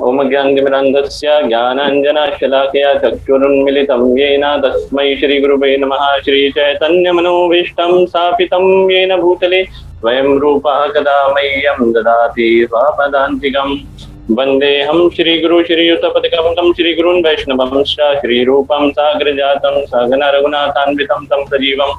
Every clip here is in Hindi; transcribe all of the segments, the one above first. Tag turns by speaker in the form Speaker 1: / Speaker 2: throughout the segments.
Speaker 1: ओम ज्ञानतिमिरान्धस्य ज्ञानाञ्जनशलाकया चक्षुरुन्मिलितं येन तस्मै श्रीगुरुवे नमः। श्रीचैतन्यमनोभीष्टं स्थापितं येन भूतले स्वयं रूपः कदा मह्यं ददाति स्वपदान्तिकम्। वन्देऽहं श्रीगुरु श्रीयुतपदकमलं श्रीगुरून् वैष्णवंश्च श्रीरूपं साग्रजातं सहगण रघुनाथान्वितं तं सजीवं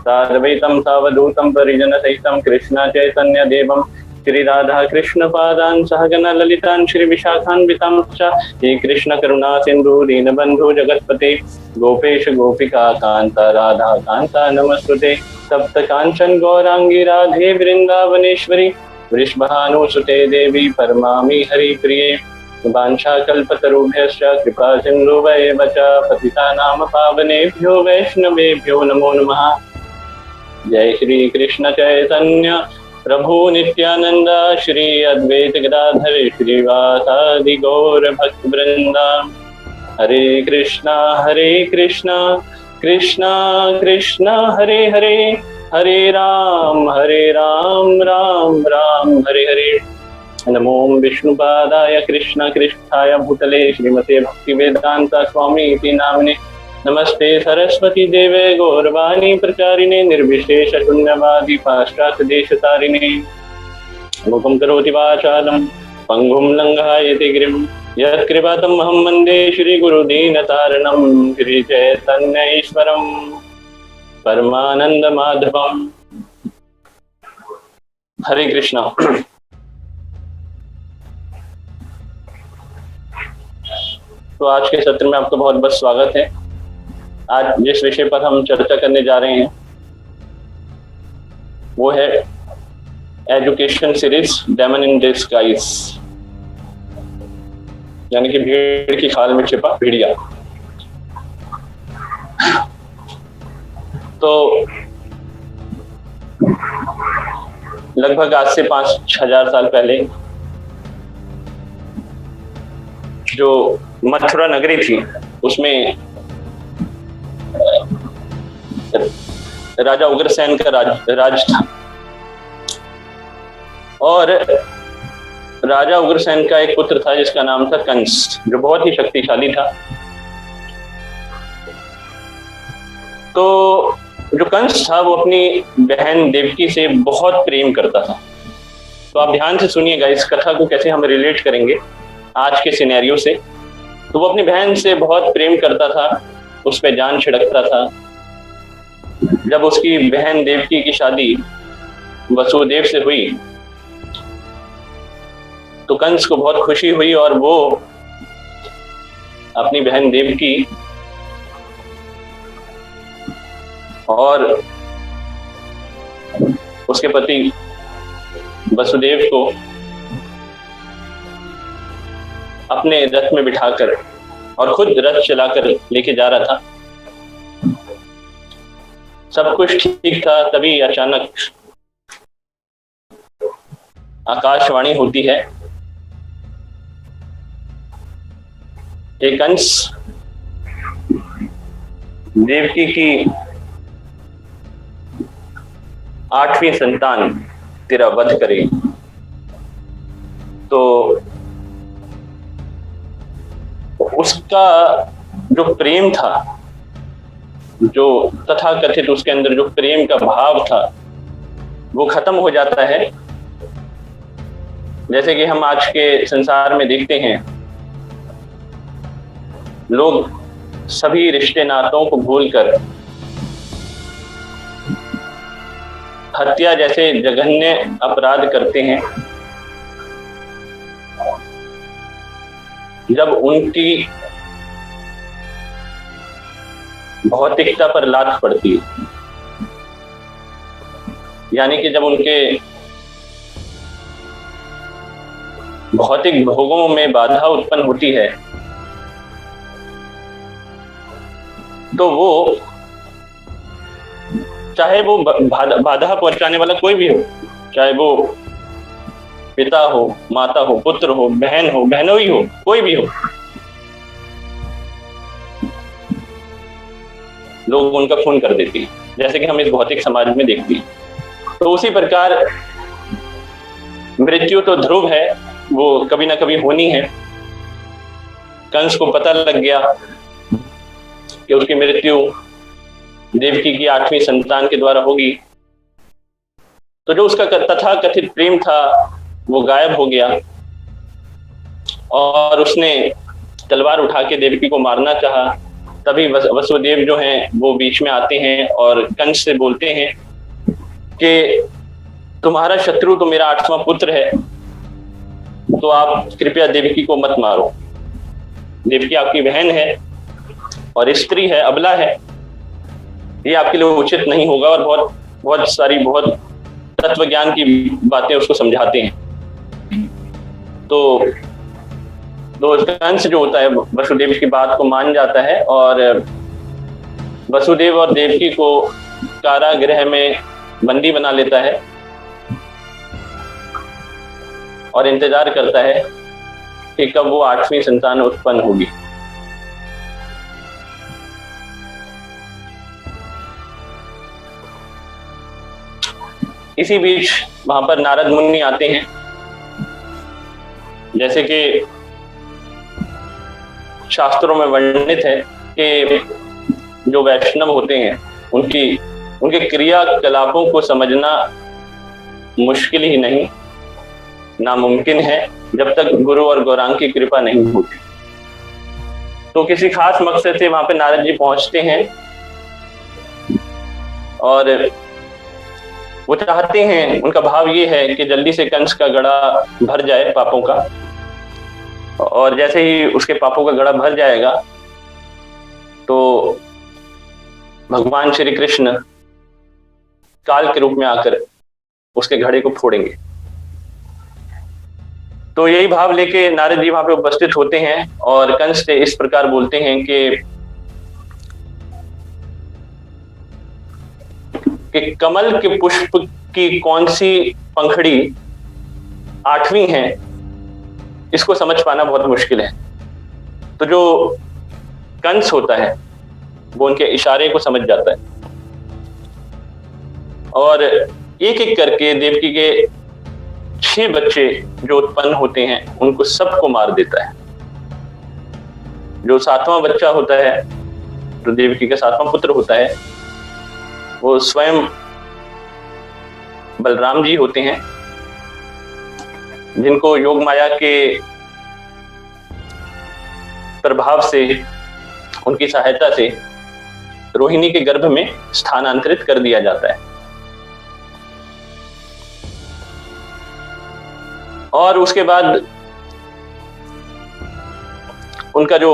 Speaker 1: साद्वैतं सावधूतं परिजनसहितं कृष्णचैतन्यदेवं श्री राधा कृष्ण पादान सहगण ललितान श्री विशाखान्वितां च हे कृष्ण करुणा सिंधु दीनबंधु जगतपते गोपेश गोपिका कांता राधा कांता नमस्तुते। सप्त कांचन गौरांगी राधे वृंदावनेश्वरी वृषभानुसुते देवी परमामि हरि प्रिये। वाञ्छाकल्पतरुभ्यश्च कृपा सिन्धुभ्येव च पतितानां पावनेभ्यो वैष्णवेभ्यो नमो नमः। जय श्री कृष्ण चैतन्य प्रभु नित्यानंद श्री अद्वैत गदाधर श्रीवासादि गौर भक्त वृंदा। हरे कृष्णा कृष्णा कृष्णा हरे हरे, हरे राम राम राम हरे हरे। नमो विष्णुपादाय कृष्ण कृष्णाय भूतले श्रीमते भक्तिवेदांता स्वामी इति नाम्ने। नमस्ते सरस्वती देवे गौरवाणी प्रचारिणे निर्विशेष शून्यवादी पाश्चात्य देशतारिणे। मुखं करोति वाचालं पंगुं लंघयति गिरिं यत्कृपातमहं वन्दे श्रीगुरुदीनतारणं श्रीचैतन्यईश्वरं परमानन्दमाधवम्। हरे कृष्णा। तो आज के सत्र में आपका बहुत बहुत स्वागत है। आज जिस विषय पर हम चर्चा करने जा रहे हैं वो है education series demon in disguise, यानी कि भीड़ की खाल में छिपा भेड़िया। तो लगभग आज से 5,000 साल पहले जो मथुरा नगरी थी उसमें राजा उग्रसेन का राज था, और राजा उग्रसेन का एक पुत्र था जिसका नाम था कंस, जो बहुत ही शक्तिशाली था। तो जो कंस था वो अपनी बहन देवकी से बहुत प्रेम करता था। तो आप ध्यान से सुनिएगा, इस कथा को कैसे हम रिलेट करेंगे आज के सिनेरियो से। तो वो अपनी बहन से बहुत प्रेम करता था, उस पे जान छिड़कता था। जब उसकी बहन देवकी की शादी वसुदेव से हुई तो कंस को बहुत खुशी हुई, और वो अपनी बहन देवकी और उसके पति वसुदेव को अपने रथ में बिठाकर और खुद रथ चलाकर लेके जा रहा था। सब कुछ ठीक था, तभी अचानक आकाशवाणी होती है। एक कंस देवकी की 8वीं संतान तेरा वध करे। तो उसका जो प्रेम था, जो तथाकथित उसके अंदर जो प्रेम का भाव था, वो खत्म हो जाता है। जैसे कि हम आज के संसार में देखते हैं, लोग सभी रिश्ते नातों को भूलकर हत्या जैसे जघन्य अपराध करते हैं। जब उनकी भौतिकता पर लात पड़ती है, यानी कि जब उनके भौतिक भोगों में बाधा उत्पन्न होती है, तो वो चाहे वो बाधा पहुंचाने वाला कोई भी हो, चाहे वो पिता हो, माता हो, पुत्र हो, बहन हो, बहनोई हो, कोई भी हो, लोग उनका खून कर देती है, जैसे कि हम इस भौतिक समाज में देखते हैं। तो उसी प्रकार मृत्यु तो ध्रुव है, वो कभी ना कभी होनी है। कंस को पता लग गया कि उसकी मृत्यु देवकी की 8वीं संतान के द्वारा होगी, तो जो उसका तथा कथित प्रेम था वो गायब हो गया और उसने तलवार उठा के देवकी को मारना चाहा। तभी वसुदेव जो हैं वो बीच में आते हैं और कंस से बोलते हैं कि तुम्हारा शत्रु तो मेरा 8वां पुत्र है, तो आप कृपया देवकी को मत मारो। देवकी आपकी बहन है और स्त्री है, अबला है, ये आपके लिए उचित नहीं होगा। और बहुत तत्व ज्ञान की बातें उसको समझाते हैं। तो कंस जो होता है वसुदेव की बात को मान जाता है और वसुदेव और देवकी को कारागृह में बंदी बना लेता है और इंतजार करता है कि कब वो 8वीं संतान उत्पन्न होगी। इसी बीच वहां पर नारद मुनि आते हैं। जैसे कि शास्त्रों में वर्णित है कि जो वैष्णव होते हैं उनके क्रियाकलापों को समझना मुश्किल ही नहीं, नामुमकिन है जब तक गुरु और गौरांग की कृपा नहीं होती। तो किसी खास मकसद से वहां पे नारद जी पहुंचते हैं और वो चाहते हैं, उनका भाव ये है कि जल्दी से कंस का गड़ा भर जाए पापों का, और जैसे ही उसके पापों का गड़ा भर जाएगा तो भगवान श्री कृष्ण काल के रूप में आकर उसके घड़े को फोड़ेंगे। तो यही भाव लेके नारद जी वहां पे उपस्थित होते हैं और कंस से इस प्रकार बोलते हैं कि कमल के पुष्प की कौन सी पंखड़ी 8वीं है, इसको समझ पाना बहुत मुश्किल है। तो जो कंस होता है वो उनके इशारे को समझ जाता है और एक एक करके देवकी के 6 बच्चे जो उत्पन्न होते हैं उनको सबको मार देता है। जो 7वां बच्चा होता है, जो देवकी का 7वां पुत्र होता है, वो स्वयं बलराम जी होते हैं, जिनको योग माया के प्रभाव से, उनकी सहायता से रोहिणी के गर्भ में स्थानांतरित कर दिया जाता है। और उसके बाद उनका जो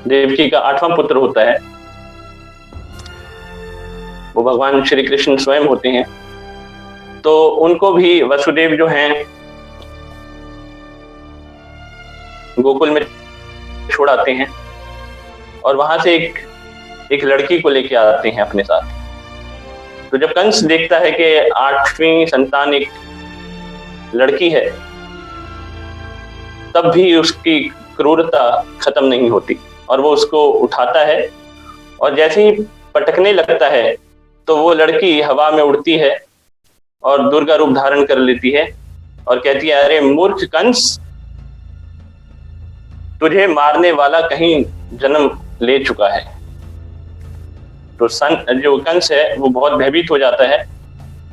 Speaker 1: देवकी का 8वां पुत्र होता है वो भगवान श्री कृष्ण स्वयं होते हैं। तो उनको भी वसुदेव जो हैं गोकुल में छोड़ाते हैं और वहां से एक लड़की को लेके आते हैं अपने साथ। तो जब कंस देखता है कि 8वीं संतान एक लड़की है, तब भी उसकी क्रूरता खत्म नहीं होती और वो उसको उठाता है और जैसे ही पटकने लगता है तो वो लड़की हवा में उड़ती है और दुर्गा रूप धारण कर लेती है और कहती है, अरे मूर्ख कंस, तुझे मारने वाला कहीं जन्म ले चुका है। तो जो कंस है वो बहुत भयभीत हो जाता है,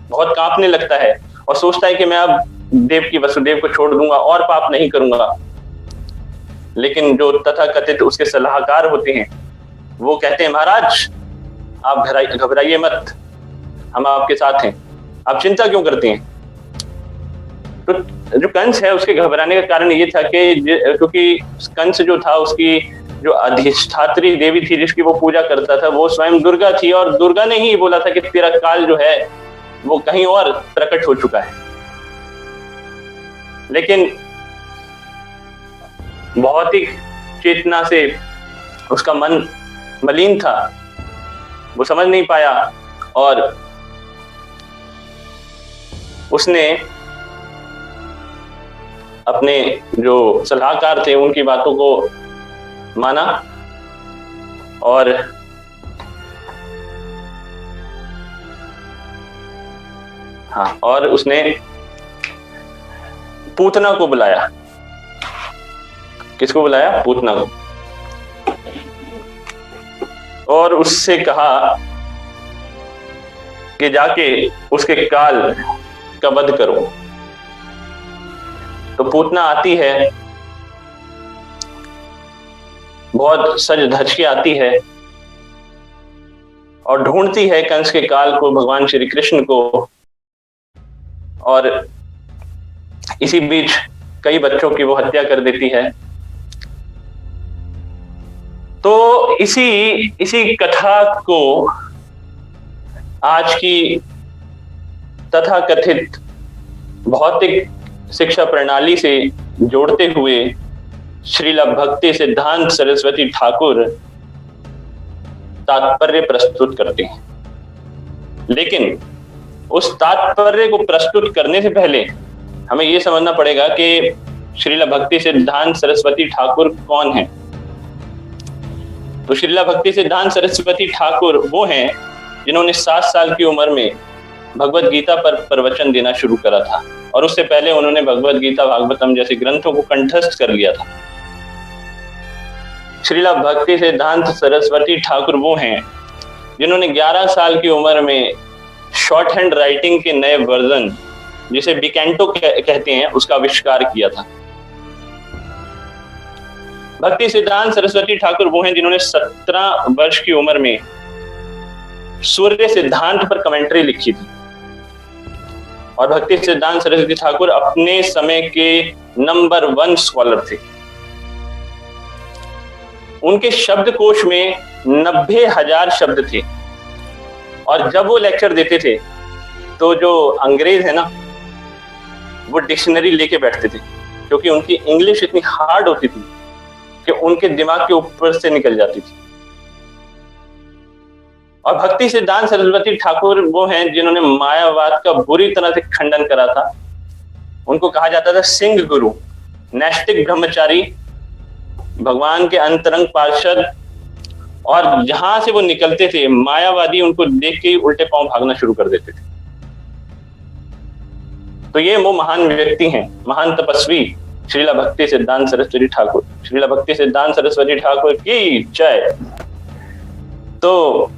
Speaker 1: बहुत कांपने लगता है और सोचता है कि मैं अब देवकी वसुदेव को छोड़ दूंगा और पाप नहीं करूंगा। लेकिन जो तथा कथित उसके सलाहकार होते हैं वो कहते हैं, महाराज आप घबराइए मत, हम आपके साथ हैं, आप चिंता क्यों करते हैं। तो जो कंस है उसके घबराने का कारण ये था कि क्योंकि कंस जो था उसकी जो अधिष्ठात्री देवी थी जिसकी वो पूजा करता था वो स्वयं दुर्गा थी और दुर्गा ने ही बोला था कि तेरा काल जो है वो कहीं और प्रकट हो चुका है। लेकिन भौतिक चेतना से उसका मन मलिन था, वो समझ नहीं पाया और उसने अपने जो सलाहकार थे उनकी बातों को माना और और उसने पूतना को बुलाया। किसको बुलाया? पूतना को। और उससे कहा कि जाके उसके काल का वध करो। तो पूतना आती है, बहुत सज धज के आती है और ढूंढती है कंस के काल को, भगवान श्री कृष्ण को, और इसी बीच कई बच्चों की वो हत्या कर देती है। तो इसी कथा को आज की तथाकथित भौतिक शिक्षा प्रणाली से जोड़ते हुए श्रील भक्ति सिद्धांत सरस्वती ठाकुर तात्पर्य प्रस्तुत करते हैं। लेकिन उस तात्पर्य को प्रस्तुत करने से पहले हमें यह समझना पड़ेगा कि श्रील भक्ति सिद्धांत सरस्वती ठाकुर कौन है। तो श्रील भक्ति सिद्धांत सरस्वती ठाकुर वो हैं जिन्होंने 7 साल की उम्र में भगवत गीता पर प्रवचन देना शुरू करा था, और उससे पहले उन्होंने भगवत गीता, भागवतम जैसे ग्रंथों को कंठस्थ कर लिया था। श्रील भक्ति सिद्धांत सरस्वती ठाकुर वो हैं जिन्होंने 11 साल की उम्र में शॉर्ट हैंड राइटिंग के नए वर्जन, जिसे बिकेंटो कहते हैं, उसका आविष्कार किया था। भक्ति सिद्धांत सरस्वती ठाकुर वो हैं जिन्होंने 17 वर्ष की उम्र में सूर्य सिद्धांत पर कमेंट्री लिखी थी। और भक्ति सिद्धांत सरस्वती ठाकुर अपने समय के नंबर 1 स्कॉलर थे। उनके शब्दकोश में 90,000 शब्द थे, और जब वो लेक्चर देते थे तो जो अंग्रेज है ना, वो डिक्शनरी लेके बैठते थे, क्योंकि उनकी इंग्लिश इतनी हार्ड होती थी कि उनके दिमाग के ऊपर से निकल जाती थी। और भक्ति सिद्धांत सरस्वती ठाकुर वो हैं जिन्होंने मायावाद का बुरी तरह से खंडन करा था। उनको कहा जाता था सिंह गुरु, नैष्टिक ब्रह्मचारी, भगवान के अंतरंग पार्षद, और जहां से वो निकलते थे मायावादी उनको देख के उल्टे पांव भागना शुरू कर देते थे। तो ये वो महान व्यक्ति हैं, महान तपस्वी श्रील भक्ति सिद्धांत सरस्वती ठाकुर। श्रील भक्ति सिद्धांत सरस्वती ठाकुर की जय। तो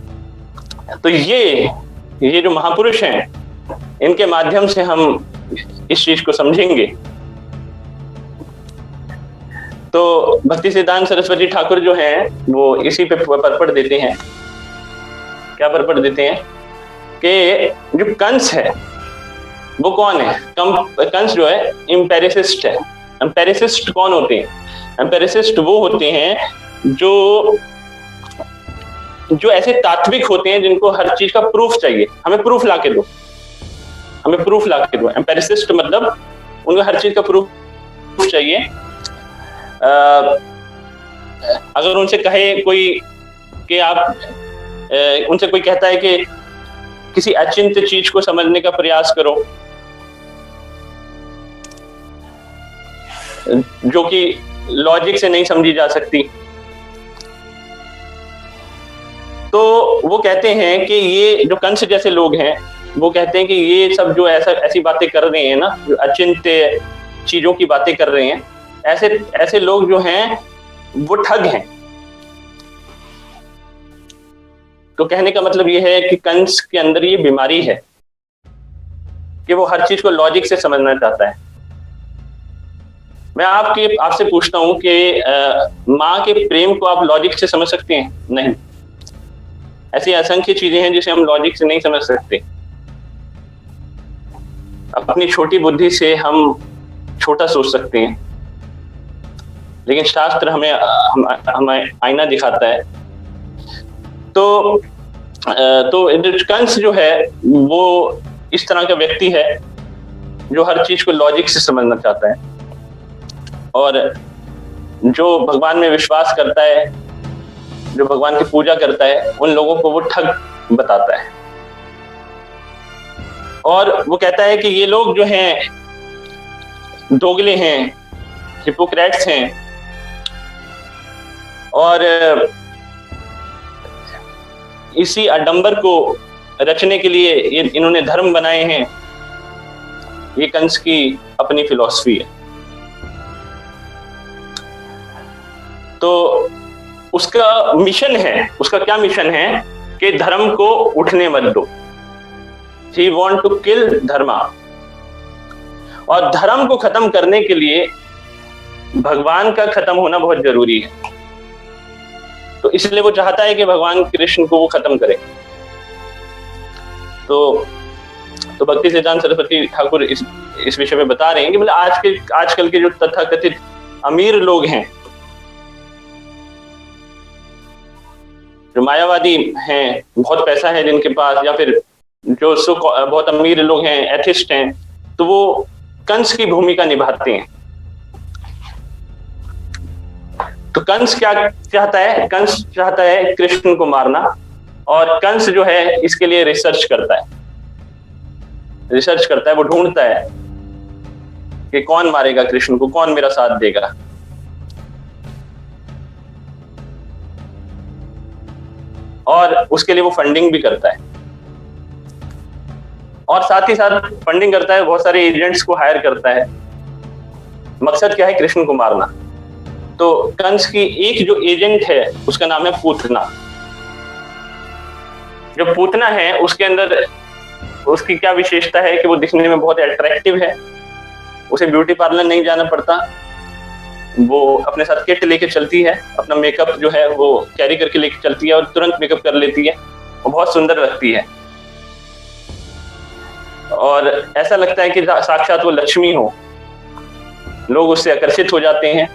Speaker 1: ये जो महापुरुष हैं, इनके माध्यम से हम इस चीज को समझेंगे। तो भक्ति सिद्धांत सरस्वती ठाकुर जो हैं वो इसी पे परपट देते हैं। क्या परपट देते हैं कि जो कंस है वो कौन है? कंस जो है एम्पेरिसिस्ट है। एम्पेरिसिस्ट कौन होते हैं? एम्पेरिसिस्ट वो होते हैं जो ऐसे तात्विक होते हैं जिनको हर चीज का प्रूफ चाहिए। हमें प्रूफ ला के दो, हमें प्रूफ ला के दो। एम्पेरिसिस्ट मतलब उनको हर चीज का प्रूफ चाहिए। अगर उनसे कहे कोई कि आप उनसे कोई कहता है कि किसी अचिंत्य चीज को समझने का प्रयास करो, जो कि लॉजिक से नहीं समझी जा सकती, तो वो कहते हैं कि ये जो कंस जैसे लोग हैं वो कहते हैं कि ये सब जो ऐसी बातें कर रहे हैं ना, जो अचिंत्य चीजों की बातें कर रहे हैं, ऐसे लोग जो हैं वो ठग हैं। तो कहने का मतलब ये है कि कंस के अंदर ये बीमारी है कि वो हर चीज को लॉजिक से समझना चाहता है। मैं आपसे पूछता हूं कि माँ के प्रेम को आप लॉजिक से समझ सकते हैं? नहीं। ऐसी असंख्य चीजें हैं जिसे हम लॉजिक से नहीं समझ सकते। अपनी छोटी बुद्धि से हम छोटा सोच सकते हैं, लेकिन शास्त्र हमें आईना दिखाता है। तो कंस जो है वो इस तरह का व्यक्ति है जो हर चीज को लॉजिक से समझना चाहता है, और जो भगवान में विश्वास करता है, जो भगवान की पूजा करता है, उन लोगों को वो ठग बताता है। और वो कहता है कि ये लोग जो हैं दोगले हैं, हिपोक्रेट्स हैं, और इसी आडंबर को रचने के लिए इन्होंने धर्म बनाए हैं। ये कंस की अपनी फिलॉसफी है। तो उसका मिशन है, उसका क्या मिशन है कि धर्म को उठने मत दो। ही वॉन्ट टू किल धर्मा। और धर्म को खत्म करने के लिए भगवान का खत्म होना बहुत जरूरी है। तो इसलिए वो चाहता है कि भगवान कृष्ण को वो खत्म करे। तो भक्ति सिद्धांत सरस्वती ठाकुर इस विषय में बता रहे हैं कि मतलब आजकल के जो तथाकथित अमीर लोग हैं, जो मायावादी हैं, बहुत पैसा है जिनके पास, या फिर जो बहुत अमीर लोग हैं, एथिस्ट हैं, तो वो कंस की भूमिका निभाते हैं। तो कंस क्या चाहता है? कंस चाहता है कृष्ण को मारना, और कंस जो है इसके लिए रिसर्च करता है, वो ढूंढता है कि कौन मारेगा कृष्ण को, कौन मेरा साथ देगा। और उसके लिए वो फंडिंग भी करता है, और साथ ही साथ फंडिंग करता है, बहुत सारे एजेंट्स को हायर करता है। मकसद क्या है? कृष्ण को मारना। तो कंस की एक जो एजेंट है उसका नाम है पूतना। जो पूतना है उसके अंदर उसकी क्या विशेषता है कि वो दिखने में बहुत अट्रैक्टिव है, उसे ब्यूटी पार्लर नहीं जाना पड़ता, वो अपने साथ किट लेके चलती है, अपना मेकअप जो है वो कैरी करके लेके चलती है और तुरंत मेकअप कर लेती है, वो बहुत सुंदर लगती है और ऐसा लगता है कि साक्षात वो लक्ष्मी हो, लोग उससे आकर्षित हो जाते हैं।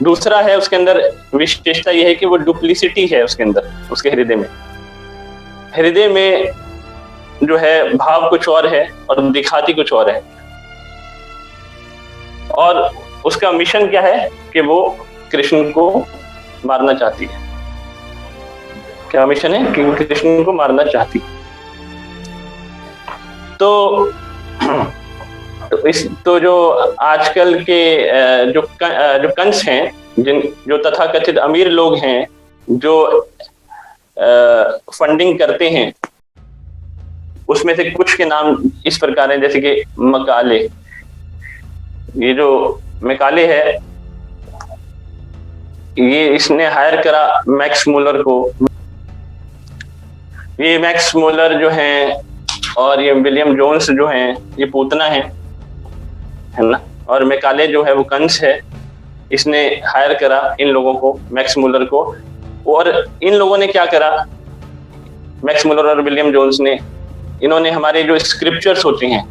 Speaker 1: दूसरा है उसके अंदर विशेषता यह है कि वो डुप्लिसिटी है उसके अंदर, उसके हृदय में जो है भाव कुछ और है और दिखाती कुछ और है। और उसका मिशन क्या है कि वो कृष्ण को मारना चाहती है। क्या मिशन है? कि वो कृष्ण को मारना चाहती है। तो जो आजकल के जो कंस हैं, जो तथाकथित अमीर लोग हैं, जो फंडिंग करते हैं, उसमें से कुछ के नाम इस प्रकार हैं, जैसे कि मकाले। ये जो मकाले है, ये इसने हायर करा मैक्स मूलर को। ये मैक्स मूलर जो हैं और ये विलियम जोन्स जो हैं, ये पूतना है ना, और मकाले जो है वो कंस है। इसने हायर करा इन लोगों को, मैक्स मूलर को। और इन लोगों ने क्या करा, मैक्स मूलर और विलियम जोन्स ने, इन्होंने हमारे जो स्क्रिप्चर्स होते हैं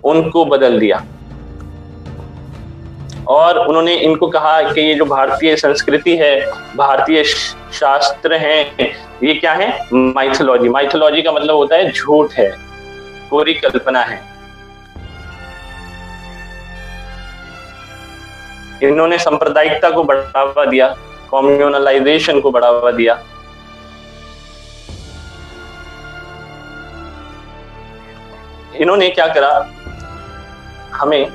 Speaker 1: उनको बदल दिया और उन्होंने इनको कहा कि ये जो भारतीय संस्कृति है, भारतीय शास्त्र हैं, ये क्या है? माइथोलॉजी। माइथोलॉजी का मतलब होता है झूठ है, पूरी कल्पना है। इन्होंने सांप्रदायिकता को बढ़ावा दिया, कम्युनलाइजेशन को बढ़ावा दिया। इन्होंने क्या करा? हमें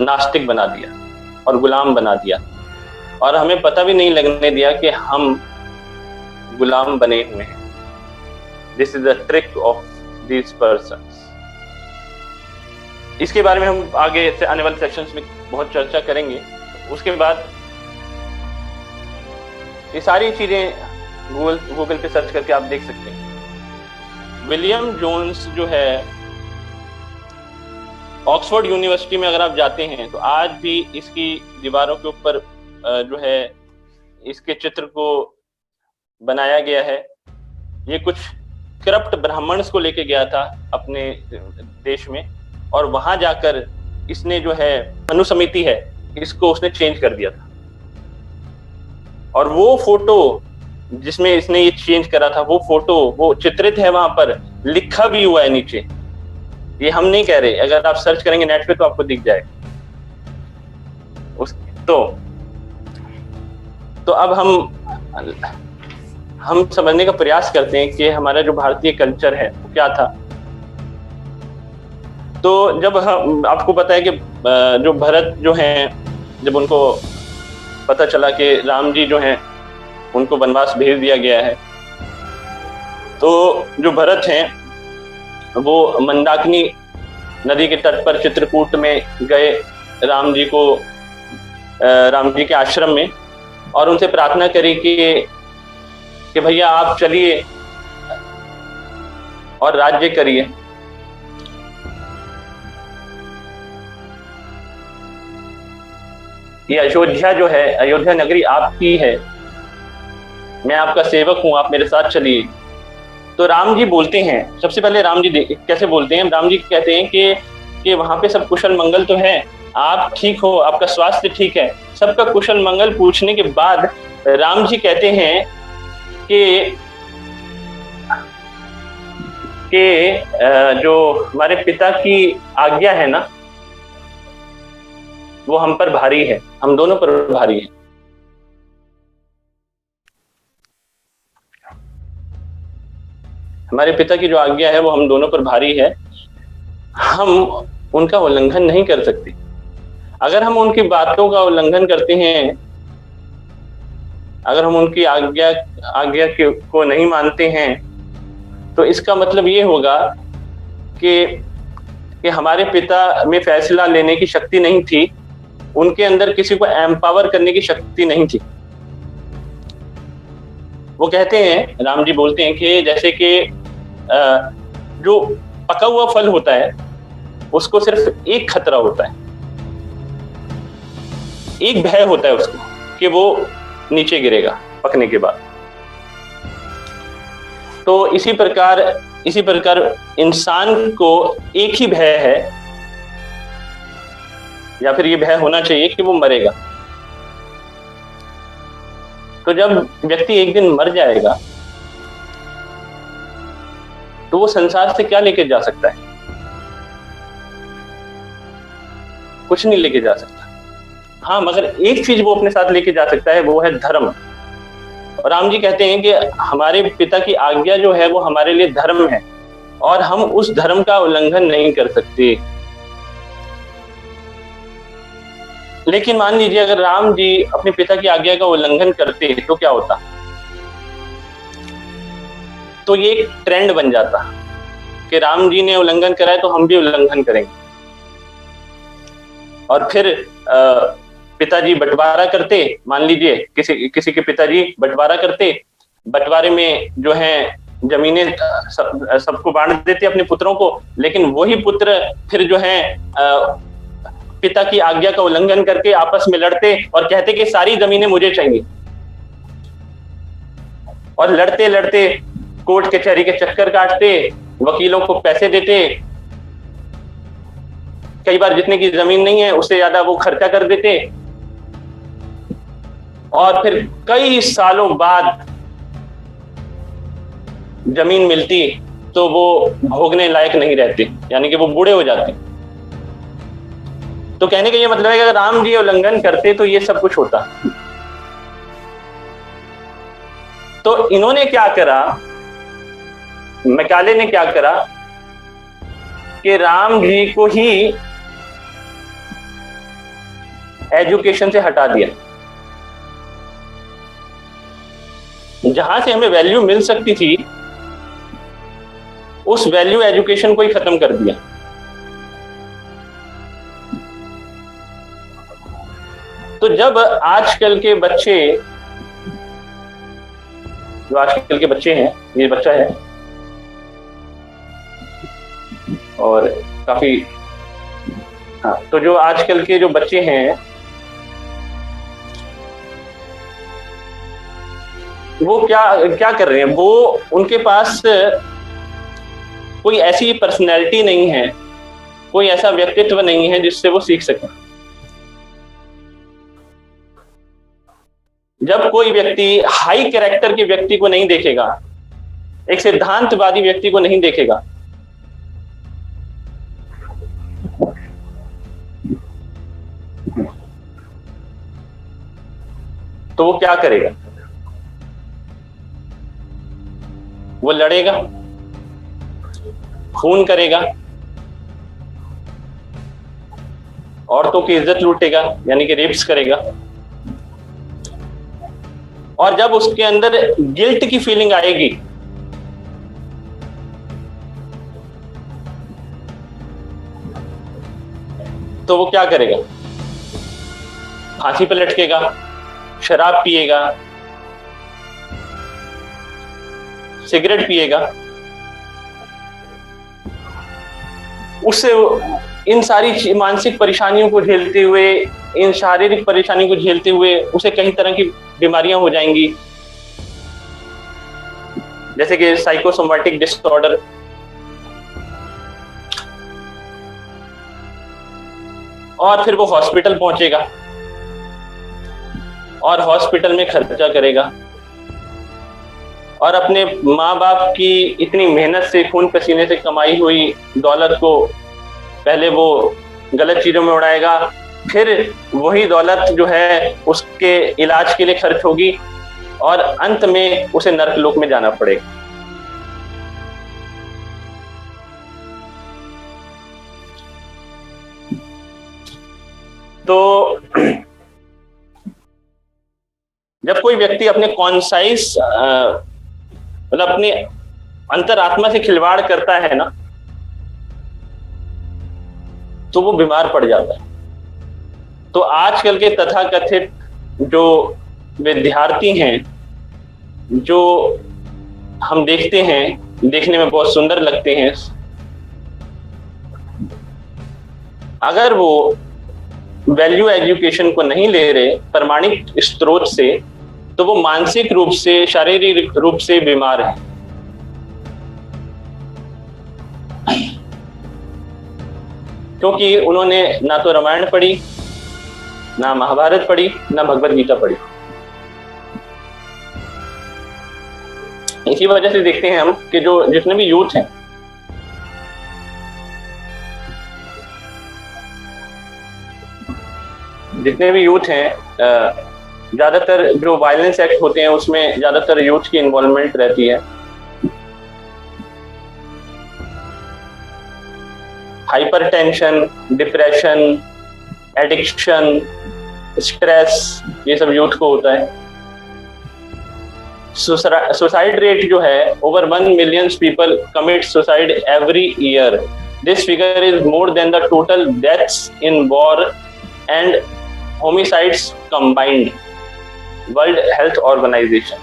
Speaker 1: नास्तिक बना दिया और गुलाम बना दिया, और हमें पता भी नहीं लगने दिया कि हम गुलाम बने हुए हैं। This is the trick of these persons. इसके बारे में हम आगे से आने वाले सेक्शंस में बहुत चर्चा करेंगे। उसके बाद ये सारी चीजें गूगल पे सर्च करके आप देख सकते हैं। विलियम जोन्स जो है, ऑक्सफोर्ड यूनिवर्सिटी में अगर आप जाते हैं तो आज भी इसकी दीवारों के ऊपर जो है इसके चित्र को बनाया गया है। ये कुछ करप्ट ब्राह्मण्स को लेके गया था अपने देश में, और वहां जाकर इसने जो है अनुसमिति है, इसको उसने चेंज कर दिया था। और वो फोटो जिसमें इसने ये चेंज करा था, वो फोटो वो चित्रित है, वहां पर लिखा भी हुआ है नीचे। ये हम नहीं कह रहे, अगर आप सर्च करेंगे नेट पे तो आपको दिख जाएगा। तो अब हम समझने का प्रयास करते हैं कि हमारा जो भारतीय कल्चर है वो क्या था। तो जब हम, आपको पता है कि जो भरत जो हैं, जब उनको पता चला कि राम जी जो हैं उनको वनवास भेज दिया गया है, तो जो भरत हैं वो मंदाकिनी नदी के तट पर चित्रकूट में गए राम जी को राम जी के आश्रम में और उनसे प्रार्थना करी कि भैया आप चलिए और राज्य करिए। ये अयोध्या जो है, अयोध्या नगरी आपकी है, मैं आपका सेवक हूं, आप मेरे साथ चलिए। तो राम जी बोलते हैं, सबसे पहले राम जी कैसे बोलते हैं, राम जी कहते हैं कि वहां पे सब कुशल मंगल तो है, आप ठीक हो, आपका स्वास्थ्य ठीक है। सबका कुशल मंगल पूछने के बाद राम जी कहते हैं कि जो हमारे पिता की आज्ञा है ना, वो हम पर भारी है, हम दोनों पर भारी है। हमारे पिता की जो आज्ञा है वो हम दोनों पर भारी है, हम उनका उल्लंघन नहीं कर सकते। अगर हम उनकी बातों का उल्लंघन करते हैं, अगर हम उनकी आज्ञा को नहीं मानते हैं, तो इसका मतलब ये होगा कि हमारे पिता में फैसला लेने की शक्ति नहीं थी, उनके अंदर किसी को एम्पावर करने की शक्ति नहीं थी। वो कहते हैं, राम जी बोलते हैं कि जैसे कि जो पका हुआ फल होता है उसको सिर्फ एक खतरा होता है, एक भय होता है उसको कि वो नीचे गिरेगा पकने के बाद। तो इसी प्रकार इंसान को एक ही भय है, या फिर ये भय होना चाहिए कि वो मरेगा। तो जब व्यक्ति एक दिन मर जाएगा तो वो संसार से क्या लेके जा सकता है? कुछ नहीं लेके जा सकता। हाँ, मगर एक चीज वो अपने साथ लेके जा सकता है, वो है धर्म। और राम जी कहते हैं कि हमारे पिता की आज्ञा जो है वो हमारे लिए धर्म है और हम उस धर्म का उल्लंघन नहीं कर सकते। लेकिन मान लीजिए अगर राम जी अपने पिता की आज्ञा का उल्लंघन करते तो क्या होता? तो ये एक ट्रेंड बन जाता कि राम जी ने उल्लंघन करा है तो हम भी उल्लंघन करेंगे। और फिर पिताजी बंटवारा करते, मान लीजिए किसी के पिताजी बंटवारा करते, बंटवारे में जो है जमीनें सबको बांट देते अपने पुत्रों को, लेकिन वही पुत्र फिर जो है पिता की आज्ञा का उल्लंघन करके आपस में लड़ते और कहते कि सारी जमीनें मुझे चाहिए, और लड़ते लड़ते कोर्ट कचहरी के चक्कर काटते, वकीलों को पैसे देते, कई बार जितने की जमीन नहीं है उससे ज्यादा वो खर्चा कर देते, और फिर कई सालों बाद जमीन मिलती तो वो भोगने लायक नहीं रहते, यानी कि वो बूढ़े हो जाते। तो कहने का ये मतलब है कि अगर राम जी उल्लंघन करते तो ये सब कुछ होता। तो इन्होंने क्या करा, मैकाले ने क्या करा कि राम जी को ही एजुकेशन से हटा दिया। जहां से हमें वैल्यू मिल सकती थी उस वैल्यू एजुकेशन को ही खत्म कर दिया। तो जब आजकल के बच्चे, जो आजकल के बच्चे हैं, ये बच्चा है और काफी, हाँ, तो जो आजकल के जो बच्चे हैं वो क्या कर रहे हैं, वो उनके पास कोई ऐसी पर्सनैलिटी नहीं है, कोई ऐसा व्यक्तित्व नहीं है जिससे वो सीख सके। जब कोई व्यक्ति हाई कैरेक्टर के व्यक्ति को नहीं देखेगा, एक सिद्धांतवादी व्यक्ति को नहीं देखेगा, तो वो क्या करेगा? वो लड़ेगा, खून करेगा, औरतों की इज्जत लूटेगा, यानी कि रेप्स करेगा। और जब उसके अंदर गिल्ट की फीलिंग आएगी तो वो क्या करेगा? फांसी पर लटकेगा, शराब पिएगा, सिगरेट पिएगा, उससे इन सारी मानसिक परेशानियों को झेलते हुए, इन शारीरिक परेशानियों को झेलते हुए उसे कई तरह की बीमारियां हो जाएंगी, जैसे कि साइकोसोमैटिक डिसऑर्डर। और फिर वो हॉस्पिटल पहुंचेगा और हॉस्पिटल में खर्चा करेगा और अपने माँ बाप की इतनी मेहनत से, खून पसीने से कमाई हुई दौलत को पहले वो गलत चीजों में उड़ाएगा, फिर वही दौलत जो है उसके इलाज के लिए खर्च होगी और अंत में उसे नरकलोक में जाना पड़ेगा। तो जब कोई व्यक्ति अपने कॉन्साइस मतलब अपनी अंतरात्मा से खिलवाड़ करता है ना, तो वो बीमार पड़ जाता है। तो आजकल के तथाकथित जो विद्यार्थी हैं, जो हम देखते हैं, देखने में बहुत सुंदर लगते हैं, अगर वो वैल्यू एजुकेशन को नहीं ले रहे प्रमाणिक स्रोत से, तो वो मानसिक रूप से, शारीरिक रूप से बीमार है। क्योंकि उन्होंने ना तो रामायण पढ़ी, ना महाभारत पढ़ी, ना भगवत गीता पढ़ी। इसी वजह से देखते हैं हम कि जो जितने भी यूथ हैं, ज्यादातर जो वायलेंस एक्ट होते हैं उसमें ज्यादातर यूथ की इन्वॉल्वमेंट रहती है। हाइपरटेंशन, डिप्रेशन, एडिक्शन, स्ट्रेस, ये सब यूथ को होता है। सुसाइड रेट जो है, over 1 million people commit suicide every year. This figure is more than the total deaths in war and homicides combined. World Health Organization.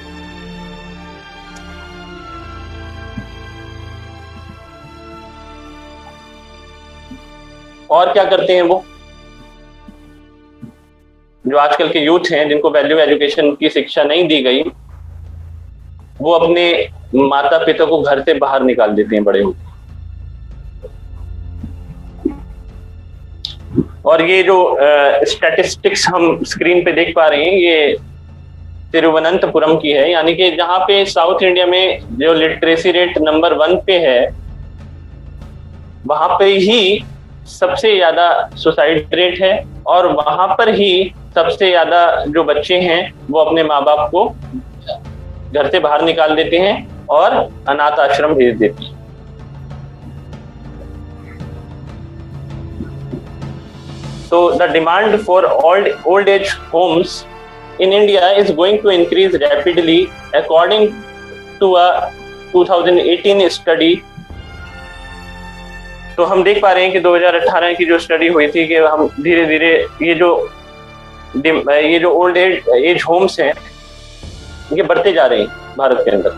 Speaker 1: और क्या करते हैं वो जो आजकल के यूथ हैं, जिनको वैल्यू एजुकेशन की शिक्षा नहीं दी गई, वो अपने माता पिता को घर से बाहर निकाल देते हैं बड़े होकर। और ये जो स्टैटिस्टिक्स हम स्क्रीन पे देख पा रहे हैं, ये तिरुवनंतपुरम की है, यानी कि जहां पे साउथ इंडिया में जो लिटरेसी रेट नंबर 1 पे है, वहां पे ही सबसे ज्यादा सुसाइड रेट है और वहां पर ही सबसे ज्यादा जो बच्चे हैं वो अपने माँ बाप को घर से बाहर निकाल देते हैं और अनाथ आश्रम भेज देते हैं। So the demand for old age homes in India is going to increase rapidly, according to a 2018 study. तो हम देख पा रहे हैं कि 2018 की जो स्टडी हुई थी कि हम धीरे धीरे ये जो ओल्ड एज होम्स हैं, ये बढ़ते जा रहे हैं भारत के अंदर।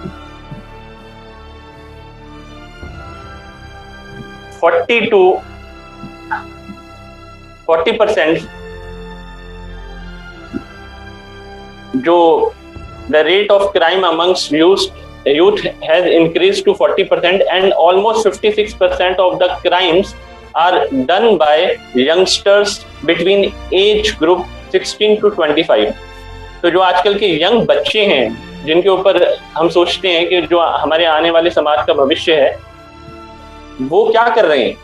Speaker 1: 40% जो the rate of crime amongst youth has increased to 40% and almost 56% of the crimes are done by youngsters between age group 16 to 25. तो जो आजकल के यंग बच्चे हैं, जिनके ऊपर हम सोचते हैं कि जो हमारे आने वाले समाज का भविष्य है, वो क्या कर रहे हैं?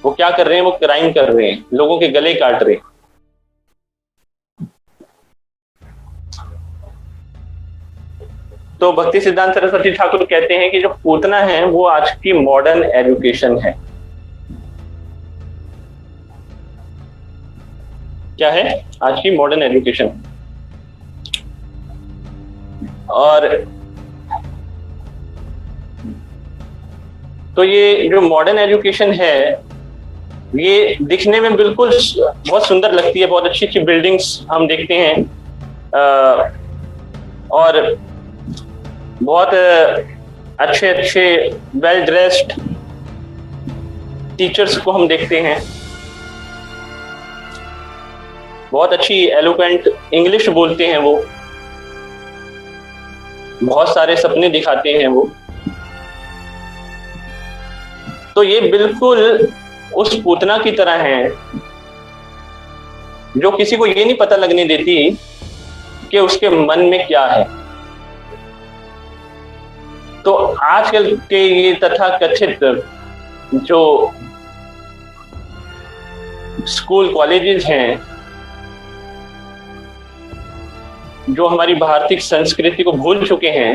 Speaker 1: वो क्राइम कर रहे हैं, लोगों के गले काट रहे हैं। तो भक्ति सिद्धांत सरस्वती ठाकुर कहते हैं कि जो पूतना है वो आज की मॉडर्न एजुकेशन है। क्या है? आज की मॉडर्न एजुकेशन। और तो ये जो मॉडर्न एजुकेशन है, ये दिखने में बिल्कुल बहुत सुंदर लगती है, बहुत अच्छी अच्छी बिल्डिंग्स हम देखते हैं, और बहुत अच्छे अच्छे वेल ड्रेस्ड टीचर्स को हम देखते हैं, बहुत अच्छी एलोक्वेंट इंग्लिश बोलते हैं वो, बहुत सारे सपने दिखाते हैं वो। तो ये बिल्कुल उस पूतना की तरह है जो किसी को ये नहीं पता लगने देती कि उसके मन में क्या है। तो आजकल के ये तथाकथित जो स्कूल कॉलेजेस हैं, जो हमारी भारतीय संस्कृति को भूल चुके हैं,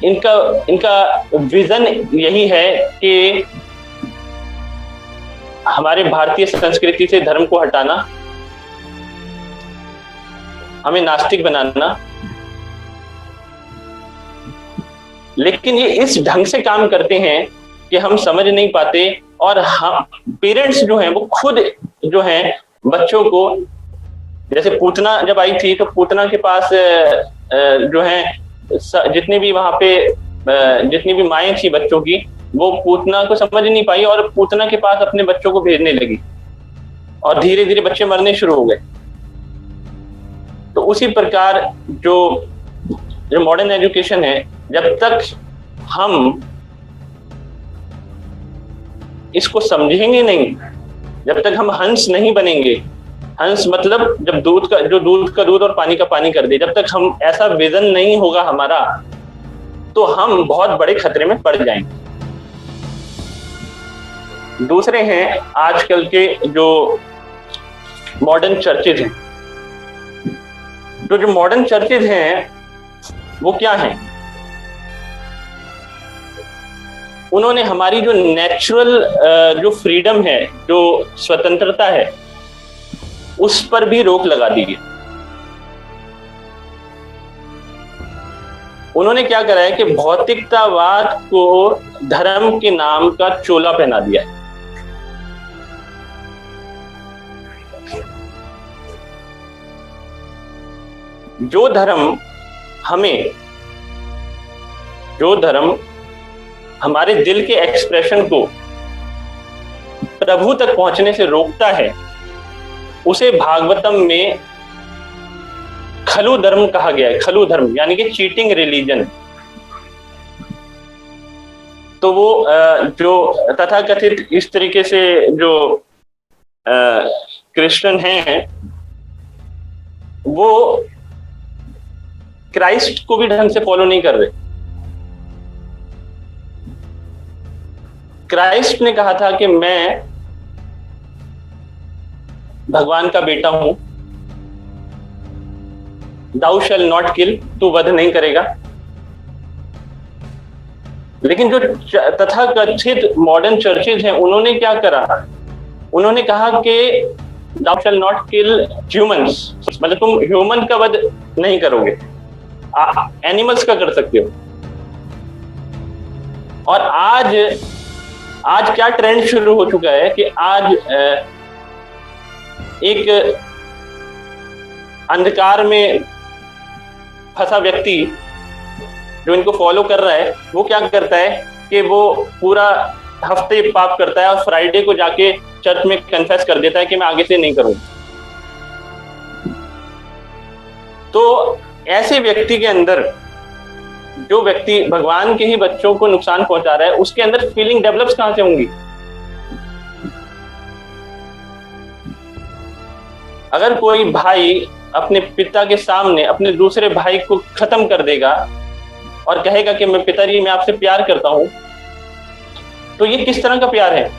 Speaker 1: इनका विजन यही है कि हमारे भारतीय संस्कृति से धर्म को हटाना, हमें नास्तिक बनाना। लेकिन ये इस ढंग से काम करते हैं कि हम समझ नहीं पाते, और हम पेरेंट्स जो हैं वो खुद जो हैं बच्चों को, जैसे पूतना जब आई थी तो पूतना के पास जो है जितने भी वहां पे जितनी भी माएँ थी बच्चों की, वो पूतना को समझ नहीं पाई और पूतना के पास अपने बच्चों को भेजने लगी, और धीरे धीरे बच्चे मरने शुरू हो गए। तो उसी प्रकार जो मॉडर्न एजुकेशन है, जब तक हम इसको समझेंगे नहीं, जब तक हम हंस नहीं बनेंगे, हंस मतलब जब दूध का दूध और पानी का पानी कर दे, जब तक हम ऐसा विजन नहीं होगा हमारा, तो हम बहुत बड़े खतरे में पड़ जाएंगे। दूसरे हैं आजकल के जो मॉडर्न चर्चेज हैं। तो जो मॉडर्न चर्चेज हैं वो क्या हैं? उन्होंने हमारी जो नेचुरल जो फ्रीडम है, जो स्वतंत्रता है, उस पर भी रोक लगा दी है। उन्होंने क्या करा है कि भौतिकतावाद को धर्म के नाम का चोला पहना दिया है। जो धर्म हमारे दिल के एक्सप्रेशन को प्रभु तक पहुंचने से रोकता है, उसे भागवतम में खलु धर्म कहा गया है। खलु धर्म यानी कि चीटिंग रिलीजन। तो वो जो तथाकथित इस तरीके से जो क्रिश्चियन हैं, वो क्राइस्ट को भी ढंग से फॉलो नहीं कर रहे। क्राइस्ट ने कहा था कि मैं भगवान का बेटा हूं, दाउ शैल नॉट किल, तू वध नहीं करेगा। लेकिन जो तथाकथित मॉडर्न चर्चेज हैं, उन्होंने क्या करा? उन्होंने कहा कि दाउ शैल नॉट किल ह्यूमंस, मतलब तुम ह्यूमन का वध नहीं करोगे, एनिमल्स का कर सकते हो। और आज क्या ट्रेंड शुरू हो चुका है कि आज एक अंधकार में फंसा व्यक्ति जो इनको फॉलो कर रहा है, वो क्या करता है कि वो पूरा हफ्ते पाप करता है और फ्राइडे को जाके चर्च में कन्फेस कर देता है कि मैं आगे से नहीं करूंगा। तो ऐसे व्यक्ति के अंदर, जो व्यक्ति भगवान के ही बच्चों को नुकसान पहुंचा रहा है, उसके अंदर फीलिंग डेवलप्स कहां से होंगी? अगर कोई भाई अपने पिता के सामने अपने दूसरे भाई को खत्म कर देगा और कहेगा कि मैं पिताजी मैं आपसे प्यार करता हूं, तो ये किस तरह का प्यार है?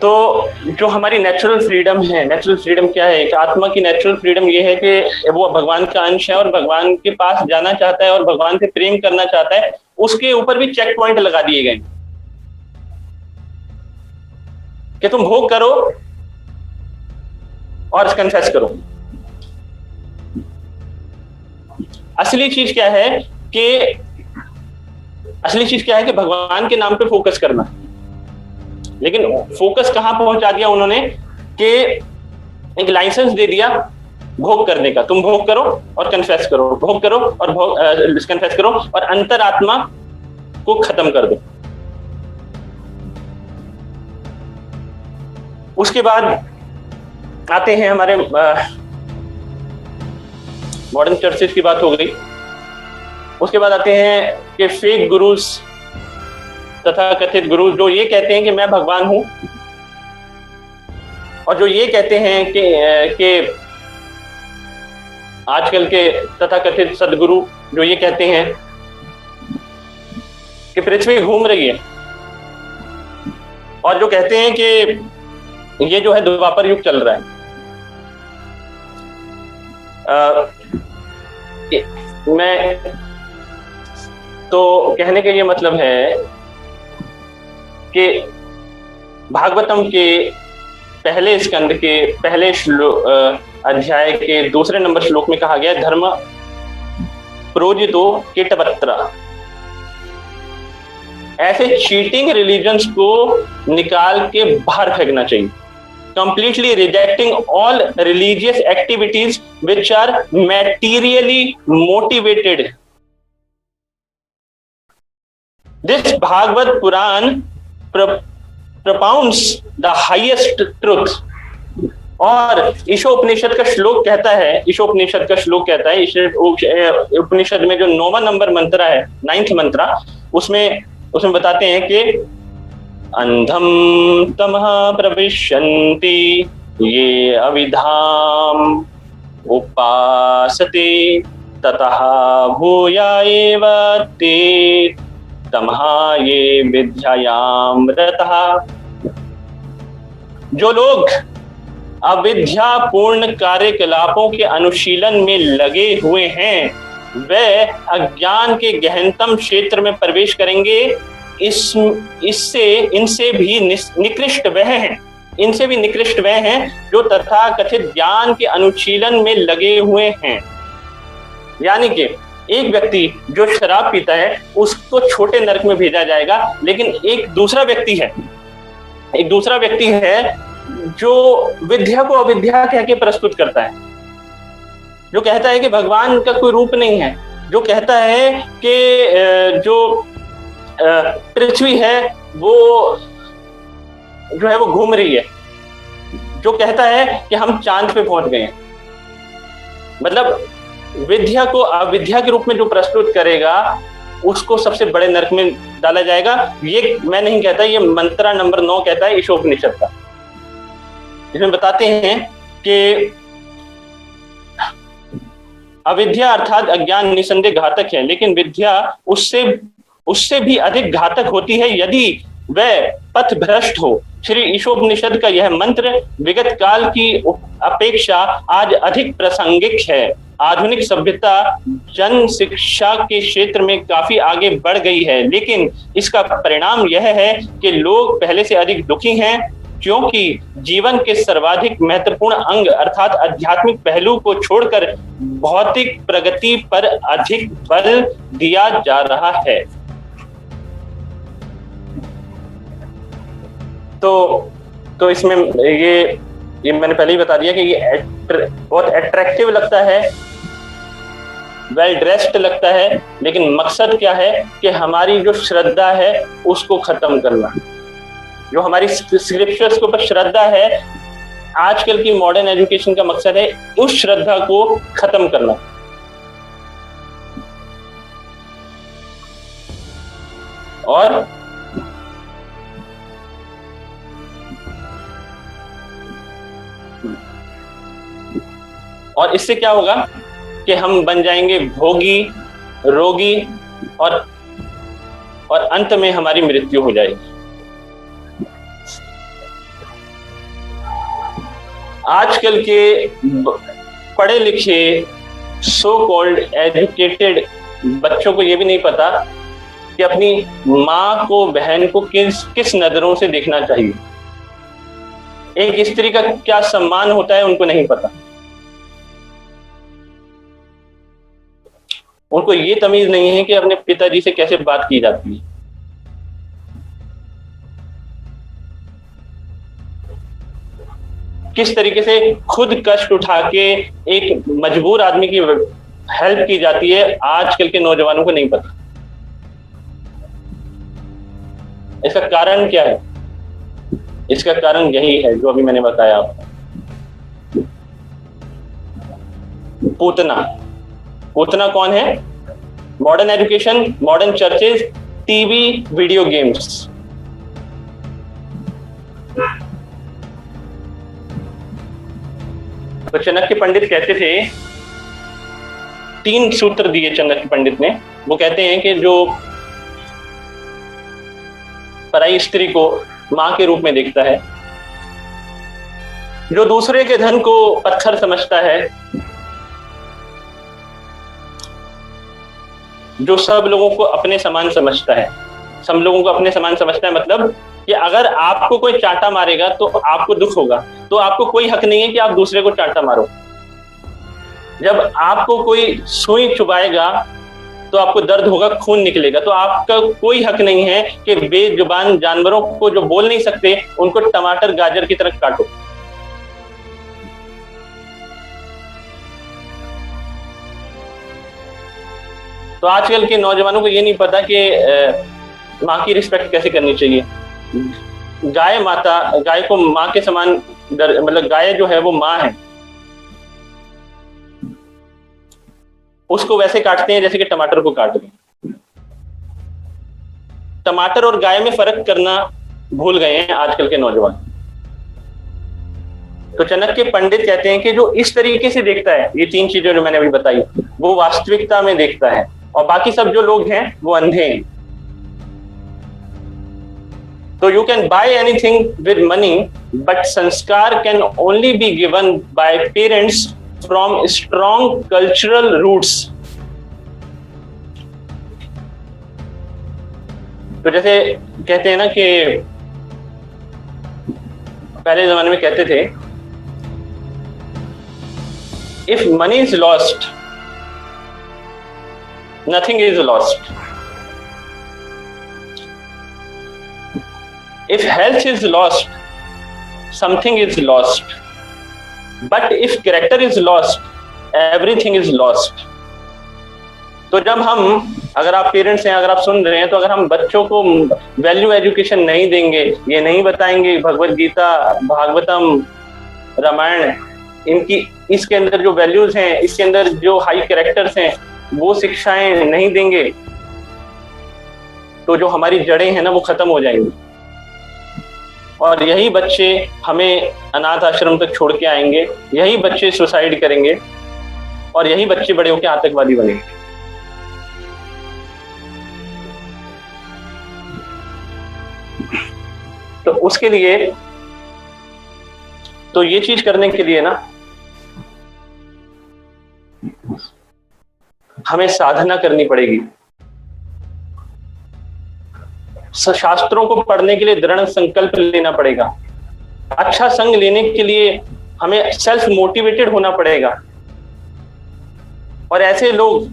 Speaker 1: तो जो हमारी नेचुरल फ्रीडम है, नेचुरल फ्रीडम क्या है? कि आत्मा की नेचुरल फ्रीडम ये है कि वो भगवान का अंश है और भगवान के पास जाना चाहता है और भगवान से प्रेम करना चाहता है। उसके ऊपर भी चेक पॉइंट लगा दिए गए कि तुम भोग करो और कन्फेस करो। असली चीज क्या है कि भगवान के नाम पे फोकस करना। लेकिन फोकस कहां पहुंचा दिया उन्होंने कि एक लाइसेंस दे दिया भोग करने का, तुम भोग करो और कन्फेस करो, भोग करो और कन्फेस करो और अंतरात्मा को खत्म कर दो। उसके बाद आते हैं हमारे मॉडर्न चर्चेस की बात हो गई। उसके बाद आते हैं कि फेक गुरुज तथा कथित गुरु जो ये कहते हैं कि मैं भगवान हूं, और जो ये कहते हैं कि आजकल के तथाकथित सदगुरु जो ये कहते हैं कि पृथ्वी घूम रही है, और जो कहते हैं कि ये जो है द्वापर युग चल रहा है। मैं तो कहने का ये मतलब है कि भागवतम के पहले स्कंद के पहले अध्याय के दूसरे नंबर श्लोक में कहा गया धर्म प्रोजितो कीटपत्र। ऐसे चीटिंग रिलीजन्स को निकाल के बाहर फेंकना चाहिए। Completely rejecting all religious activities which are materially motivated. This Bhagavata Purana propounds the highest truth। और ईशोपनिषद का श्लोक कहता है, उपनिषद में जो 9वां नंबर मंत्र है, 9th मंत्र, उसमें बताते हैं कि अंधम तमः प्रविशन्ति ये अविधाम उपासते ततः भूया एव ते तमः ये विद्यायाम रतः। जो लोग अविद्यापूर्ण कार्यकलापों के अनुशीलन में लगे हुए हैं वे अज्ञान के गहनतम क्षेत्र में प्रवेश करेंगे। इनसे भी निकृष्ट वह हैं जो तथाकथित ज्ञान के अनुशीलन में लगे हुए हैं। यानी कि एक व्यक्ति जो शराब पीता है उसको छोटे नरक में भेजा जाएगा, लेकिन एक दूसरा व्यक्ति है जो विद्या को अविद्या कह के प्रस्तुत करता है, जो कहता है कि भगवान का कोई रूप नहीं है, जो कहता है कि जो पृथ्वी है वो जो है वो घूम रही है, जो कहता है कि हम चांद पे पहुंच गए हैं। मतलब विद्या को अविद्या के रूप में जो प्रस्तुत करेगा उसको सबसे बड़े नरक में डाला जाएगा। ये मैं नहीं कहता, ये मंत्र नंबर 9 कहता है ईशोपनिषद का। इसमें बताते हैं कि अविद्या अर्थात अज्ञान निसंदेह घातक है, लेकिन विद्या उससे भी अधिक घातक होती है यदि वह पथ भ्रष्ट हो। श्री ईशोपनिषद का यह मंत्र विगत काल की अपेक्षा आज अधिक प्रासंगिक है। आधुनिक सभ्यता जन शिक्षा के क्षेत्र में काफी आगे बढ़ गई है, लेकिन इसका परिणाम यह है कि लोग पहले से अधिक दुखी हैं, क्योंकि जीवन के सर्वाधिक महत्वपूर्ण अंग अर्थात आध्यात्मिक पहलू को छोड़कर भौतिक प्रगति पर अधिक बल दिया जा रहा है। तो इसमें ये मैंने पहले ही बता दिया कि ये बहुत अट्रैक्टिव लगता है, वेल ड्रेस्ड लगता है, लेकिन मकसद क्या है कि हमारी जो श्रद्धा है उसको खत्म करना। जो हमारी स्क्रिप्चर्स के ऊपर श्रद्धा है, आजकल की मॉडर्न एजुकेशन का मकसद है उस श्रद्धा को खत्म करना। और इससे क्या होगा कि हम बन जाएंगे भोगी, रोगी और अंत में हमारी मृत्यु हो जाएगी। आजकल के पढ़े लिखे सो कॉल्ड एजुकेटेड बच्चों को यह भी नहीं पता कि अपनी माँ को, बहन को किस नजरों से देखना चाहिए। एक स्त्री का क्या सम्मान होता है उनको नहीं पता। उनको ये तमीज नहीं है कि अपने पिताजी से कैसे बात की जाती है। किस तरीके से खुद कष्ट उठा के एक मजबूर आदमी की हेल्प की जाती है, आजकल के नौजवानों को नहीं पता। इसका कारण क्या है? इसका कारण यही है जो अभी मैंने बताया आपको। पूतना। पूतना कौन है? Modern education, modern churches, TV, video games. तो चाणक्य पंडित कहते थे, 3 सूत्र दिए चाणक्य पंडित ने। वो कहते हैं कि जो पराई स्त्री को मां के रूप में देखता है, जो दूसरे के धन को पत्थर समझता है, जो सब लोगों को अपने समान समझता है। सब लोगों को अपने समान समझता है मतलब कि अगर आपको कोई चांटा मारेगा तो आपको दुख होगा, तो आपको कोई हक नहीं है कि आप दूसरे को चांटा मारो। जब आपको कोई सुई चुभाएगा तो आपको दर्द होगा, खून निकलेगा, तो आपका कोई हक नहीं है कि बेजुबान जानवरों को जो बोल नहीं सकते उनको टमाटर गाजर की तरह काटो। तो आजकल के नौजवानों को ये नहीं पता कि माँ की रिस्पेक्ट कैसे करनी चाहिए। गाय माता, गाय को माँ के समान मतलब गाय जो है वो माँ है, उसको वैसे काटते हैं जैसे कि टमाटर को काट दें। टमाटर और गाय में फर्क करना भूल गए हैं आजकल के नौजवान। तो चाणक्य पंडित कहते हैं कि जो इस तरीके से देखता है, ये 3 चीजें जो मैंने अभी बताई, वो वास्तविकता में देखता है, और बाकी सब जो लोग हैं वो अंधे हैं। तो you can buy anything with money, but sanskar can only be given by parents from strong cultural roots. तो जैसे कहते हैं ना कि पहले जमाने में कहते थे, if money is lost nothing is lost, if health is lost something is lost, but if character is lost everything is lost. तो जब हम, अगर आप पेरेंट्स हैं, अगर आप सुन रहे हैं, तो अगर हम बच्चों को वैल्यू एजुकेशन नहीं देंगे, ये नहीं बताएंगे भगवत गीता, भागवतम, रामायण, इनकी इसके अंदर जो वैल्यूज हैं, इसके अंदर जो हाई कैरेक्टर्स हैं, वो शिक्षाएं नहीं देंगे, तो जो हमारी जड़ें हैं ना वो खत्म हो जाएंगी। और यही बच्चे हमें अनाथ आश्रम तक छोड़ के आएंगे, यही बच्चे सुसाइड करेंगे, और यही बच्चे बड़े होकर आतंकवादी बनेंगे। तो उसके लिए, तो ये चीज करने के लिए ना हमें साधना करनी पड़ेगी। शास्त्रों को पढ़ने के लिए दृढ़ संकल्प लेना पड़ेगा। अच्छा संग लेने के लिए हमें सेल्फ मोटिवेटेड होना पड़ेगा, और ऐसे लोग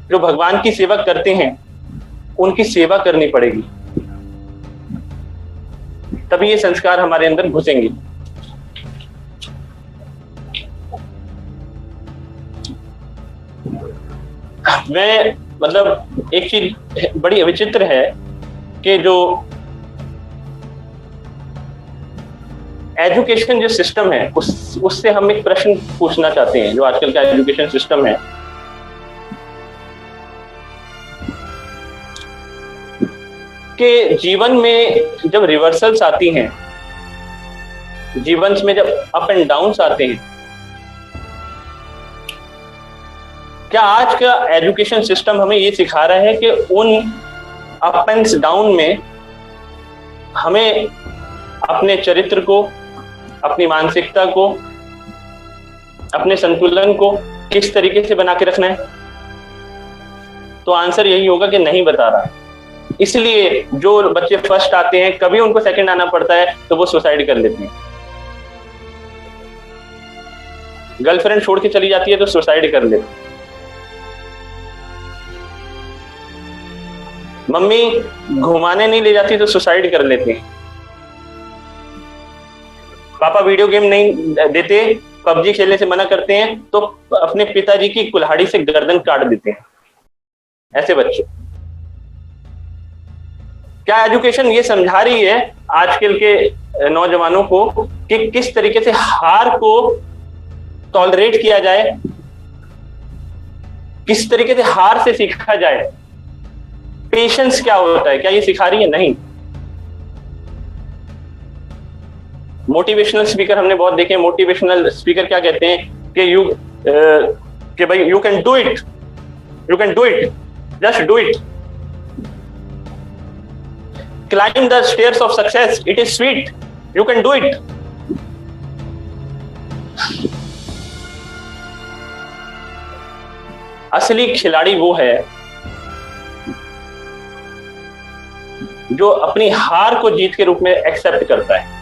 Speaker 1: जो भगवान की सेवा करते हैं उनकी सेवा करनी पड़ेगी, तभी ये संस्कार हमारे अंदर घुसेंगे। मैं मतलब एक चीज बड़ी विचित्र है कि जो एजुकेशन जो सिस्टम है उससे हम एक प्रश्न पूछना चाहते हैं। जो आजकल का एजुकेशन सिस्टम है, कि जीवन में जब रिवर्सल्स आती हैं, जीवन में जब अप एंड डाउन्स आते हैं, क्या आज का एजुकेशन सिस्टम हमें ये सिखा रहा है कि उन अप एंड डाउन में हमें अपने चरित्र को, अपनी मानसिकता को, अपने संतुलन को किस तरीके से बना के रखना है? तो आंसर यही होगा कि नहीं बता रहा। इसलिए जो बच्चे फर्स्ट आते हैं, कभी उनको सेकंड आना पड़ता है तो वो सुसाइड कर लेते हैं। गर्लफ्रेंड छोड़ के चली जाती है तो सुसाइड कर लेते हैं। मम्मी घुमाने नहीं ले जाती तो सुसाइड कर लेते हैं, पापा वीडियो गेम नहीं देते, पबजी खेलने से मना करते हैं तो अपने पिताजी की कुल्हाड़ी से गर्दन काट देते हैं। ऐसे बच्चे, क्या एजुकेशन ये समझा रही है आजकल के नौजवानों को कि किस तरीके से हार को टॉलरेट किया जाए, किस तरीके से हार से सीखा जाए, पेशेंस क्या होता है, क्या ये सिखा रही है? नहीं। मोटिवेशनल स्पीकर हमने बहुत देखे। मोटिवेशनल स्पीकर क्या कहते हैं कि भाई you can do it, you can do it, just do it, climb the stairs of success, it is sweet, you can do it. असली खिलाड़ी वो है जो अपनी हार को जीत के रूप में एक्सेप्ट करता है।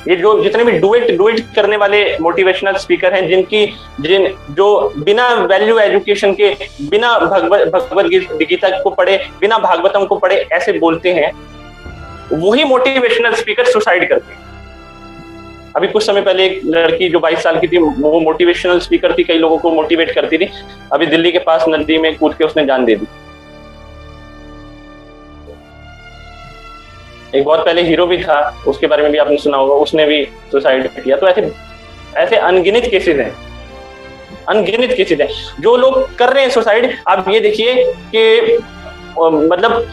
Speaker 1: ये जो जितने भी डू इट करने वाले मोटिवेशनल स्पीकर हैं, जो बिना वैल्यू एजुकेशन के, बिना भगवत गीता को पढ़े, बिना भागवतम को पढ़े ऐसे बोलते हैं, वही मोटिवेशनल स्पीकर सुसाइड करते हैं। अभी कुछ समय पहले एक लड़की जो 22 साल की थी, वो मोटिवेशनल स्पीकर थी, कई लोगों को मोटिवेट करती थी, अभी दिल्ली के पास नदी में कूद के उसने जान दे दी। एक बहुत पहले हीरो भी था, उसके बारे में भी आपने सुना होगा, उसने भी सुसाइड किया। तो ऐसे अनगिनत केसेस हैं, अनगिनत केसेस हैं जो लोग कर रहे हैं सुसाइड। आप ये देखिए कि मतलब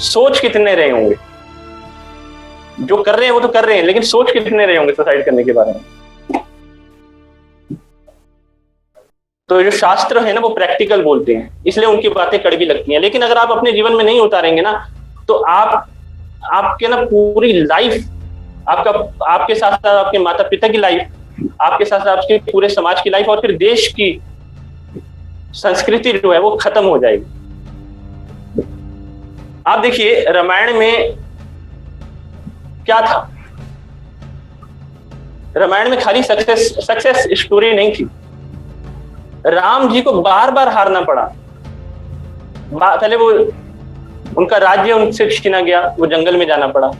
Speaker 1: सोच कितने रहे होंगे, जो कर रहे हैं वो तो कर रहे हैं, लेकिन सोच कितने रहे होंगे सुसाइड करने के बारे में। तो जो शास्त्र है ना वो प्रैक्टिकल बोलते हैं, इसलिए उनकी बातें कड़वी लगती हैं। लेकिन अगर आप अपने जीवन में नहीं उतारेंगे ना, तो आपके ना पूरी लाइफ, आपके साथ साथ आपके माता पिता की लाइफ, आपके साथ साथ आपके पूरे समाज की लाइफ और फिर देश की संस्कृति जो है वो खत्म हो जाएगी। आप देखिए रामायण में क्या था। रामायण में खाली सक्सेस स्टोरी नहीं थी। राम जी को बार बार हारना पड़ा। पहले वो उनका राज्य उनसे छीना गया, वो जंगल में जाना पड़ा।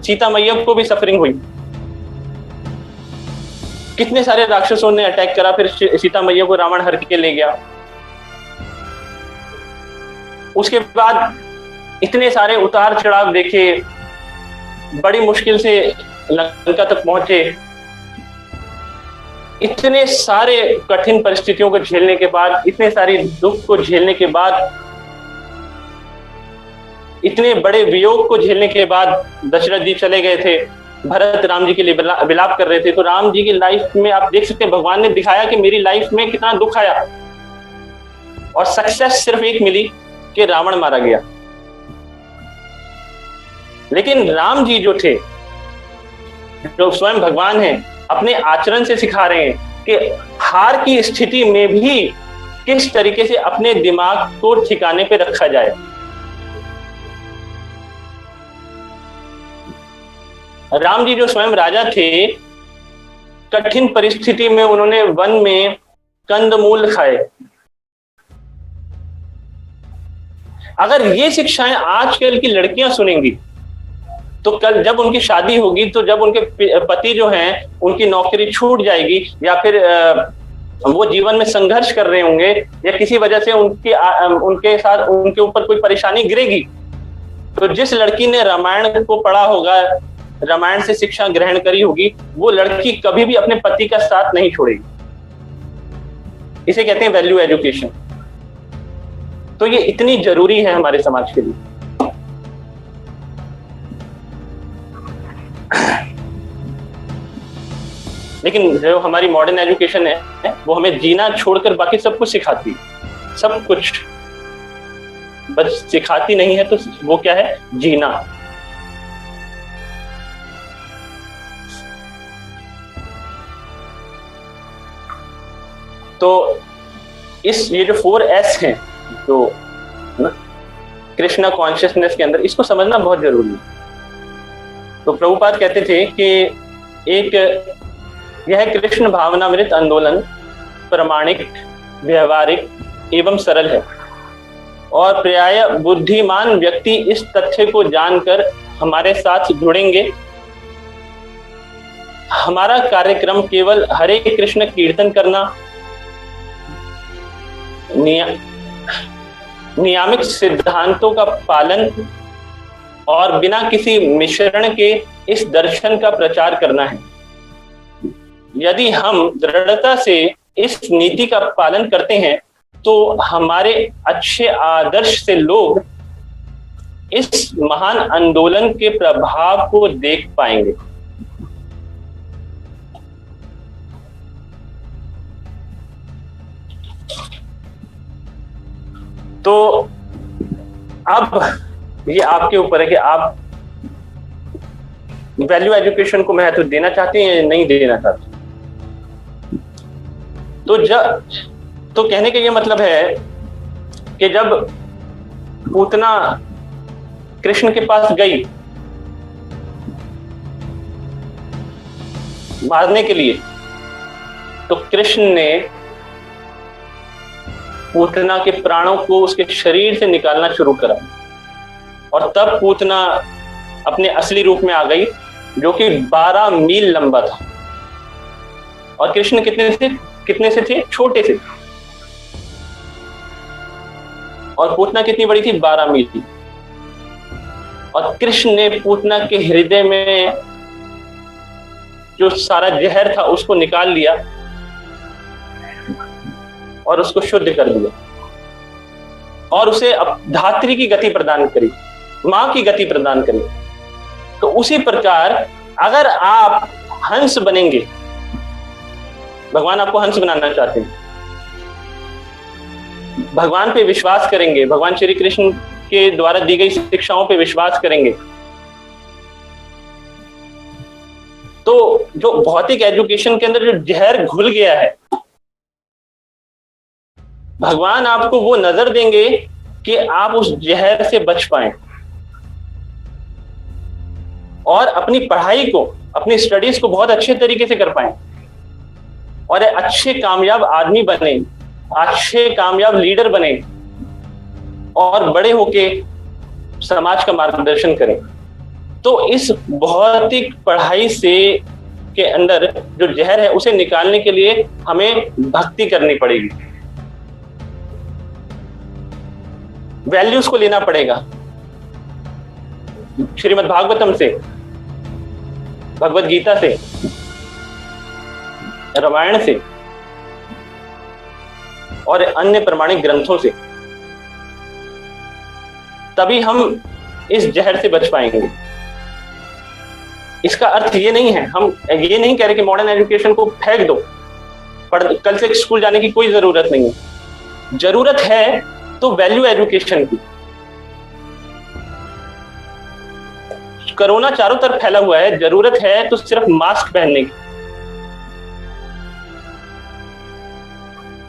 Speaker 1: सीता मैया को भी सफरिंग हुई, कितने सारे राक्षसों ने अटैक करा, फिर सीता मैया को रावण हर के ले गया। उसके बाद इतने सारे उतार चढ़ाव देखे, बड़ी मुश्किल से लंका तक पहुंचे। इतने सारे कठिन परिस्थितियों को झेलने के बाद, इतने सारे दुख को झेलने के बाद, इतने बड़े वियोग को झेलने के बाद दशरथ जी चले गए थे। भरत राम जी के लिए विलाप कर रहे थे। तो राम जी की लाइफ में आप देख सकते हैं, भगवान ने दिखाया कि मेरी लाइफ में कितना दुख आया और सक्सेस सिर्फ एक मिली कि रावण मारा गया। लेकिन राम जी जो थे, जो स्वयं भगवान हैं, अपने आचरण से सिखा रहे हैं कि हार की स्थिति में भी किस तरीके से अपने दिमाग को ठिकाने पे रखा जाए। राम जी जो स्वयं राजा थे, कठिन परिस्थिति में उन्होंने वन में कंदमूल खाए। अगर ये शिक्षाएं आजकल की लड़कियां सुनेंगी तो कल जब उनकी शादी होगी, तो जब उनके पति जो हैं उनकी नौकरी छूट जाएगी, या फिर वो जीवन में संघर्ष कर रहे होंगे, या किसी वजह से उनके साथ उनके ऊपर कोई परेशानी गिरेगी, तो जिस लड़की ने रामायण को पढ़ा होगा, रामायण से शिक्षा ग्रहण करी होगी, वो लड़की कभी भी अपने पति का साथ नहीं छोड़ेगी। इसे कहते हैं वैल्यू एजुकेशन। तो ये इतनी जरूरी है हमारे समाज के लिए। लेकिन जो हमारी मॉडर्न एजुकेशन है वो हमें जीना छोड़कर बाकी सब कुछ सिखाती है, सब कुछ, बस सिखाती नहीं है। तो वो क्या है? जीना। तो ये जो 4S हैं, जो कृष्णा कॉन्शियसनेस के अंदर, इसको समझना बहुत जरूरी है। तो प्रभुपाद कहते थे कि यह कृष्ण भावनामृत आंदोलन प्रामाणिक, व्यवहारिक एवं सरल है। और प्राय बुद्धिमान व्यक्ति इस तथ्य को जानकर हमारे साथ जुड़ेंगे। हमारा कार्यक्रम केवल हरे कृष्ण कीर्तन करना, नियमित सिद्धांतों का पालन और बिना किसी मिश्रण के इस दर्शन का प्रचार करना है। यदि हम दृढ़ता से इस नीति का पालन करते हैं तो हमारे अच्छे आदर्श से लोग इस महान आंदोलन के प्रभाव को देख पाएंगे। तो अब ये आपके ऊपर है कि आप वैल्यू एजुकेशन को महत्व देना चाहते हैं या नहीं देना चाहते। तो कहने का ये मतलब है कि जब पूतना कृष्ण के पास गई मारने के लिए, तो कृष्ण ने पूतना के प्राणों को उसके शरीर से निकालना शुरू करा और तब पूतना अपने असली रूप में आ गई, जो कि 12 मील लंबा था। और कृष्ण कितने से थे? छोटे से। और पूतना कितनी बड़ी थी? 12 मील थी। और कृष्ण ने पूतना के हृदय में जो सारा जहर था उसको निकाल लिया और उसको शुद्ध कर दिया और उसे धात्री की गति प्रदान करी, मां की गति प्रदान करी। तो उसी प्रकार अगर आप हंस बनेंगे, भगवान आपको हंस बनाना चाहते हैं, भगवान पे विश्वास करेंगे, भगवान श्री कृष्ण के द्वारा दी गई शिक्षाओं पे विश्वास करेंगे, तो जो भौतिक एजुकेशन के अंदर जो जहर घुल गया है, भगवान आपको वो नजर देंगे कि आप उस जहर से बच पाएं और अपनी पढ़ाई को, अपनी स्टडीज को बहुत अच्छे तरीके से कर पाएं और अच्छे कामयाब आदमी बने, अच्छे कामयाब लीडर बने और बड़े होके समाज का मार्गदर्शन करें। तो इस भौतिक पढ़ाई से के अंदर जो जहर है उसे निकालने के लिए हमें भक्ति करनी पड़ेगी, वैल्यूज को लेना पड़ेगा श्रीमद् भागवतम से, भगवत गीता से, रामायण से और अन्य प्रमाणिक ग्रंथों से। तभी हम इस जहर से बच पाएंगे। इसका अर्थ ये नहीं है, हम ये नहीं कह रहे कि मॉडर्न एजुकेशन को फेंक दो, कल से स्कूल जाने की कोई जरूरत नहीं है। जरूरत है तो वैल्यू एजुकेशन की। कोरोना चारों तरफ फैला हुआ है, जरूरत है तो सिर्फ मास्क पहनने की।